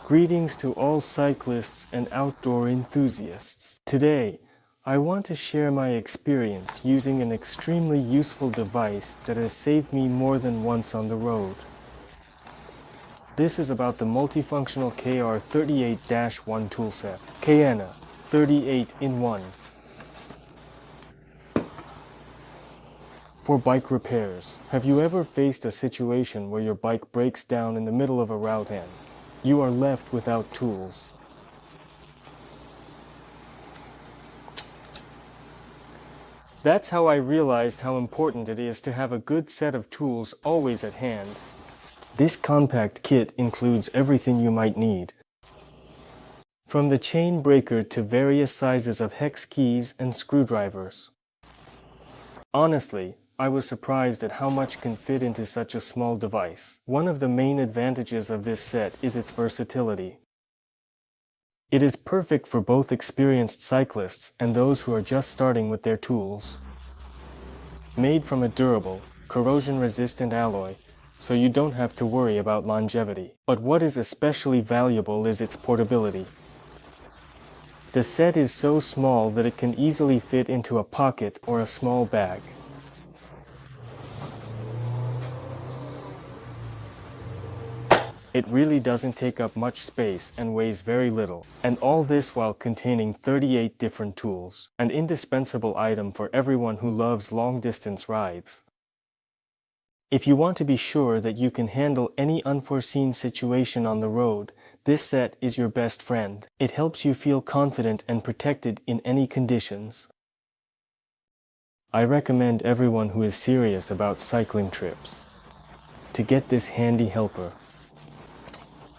Greetings to all cyclists and outdoor enthusiasts. Today, I want to share my experience using an extremely useful device that has saved me more than once on the road. This is about the multifunctional KR38-1 toolset, Kayana 38 in 1. For bike repairs, have you ever faced a situation where your bike breaks down in the middle of a route and you are left without tools? That's how I realized how important it is to have a good set of tools always at hand. This compact kit includes everything you might need, from the chain breaker to various sizes of hex keys and screwdrivers. Honestly, I was surprised at how much can fit into such a small device. One of the main advantages of this set is its versatility. It is perfect for both experienced cyclists and those who are just starting with their tools. Made from a durable, corrosion-resistant alloy, so you don't have to worry about longevity. But what is especially valuable is its portability. The set is so small that it can easily fit into a pocket or a small bag. It really doesn't take up much space and weighs very little, and all this while containing 38 different tools, an indispensable item for everyone who loves long-distance rides. If you want to be sure that you can handle any unforeseen situation on the road, this set is your best friend. It helps you feel confident and protected in any conditions. I recommend everyone who is serious about cycling trips to get this handy helper.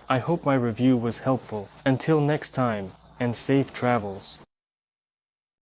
I hope my review was helpful. Until next time, and safe travels.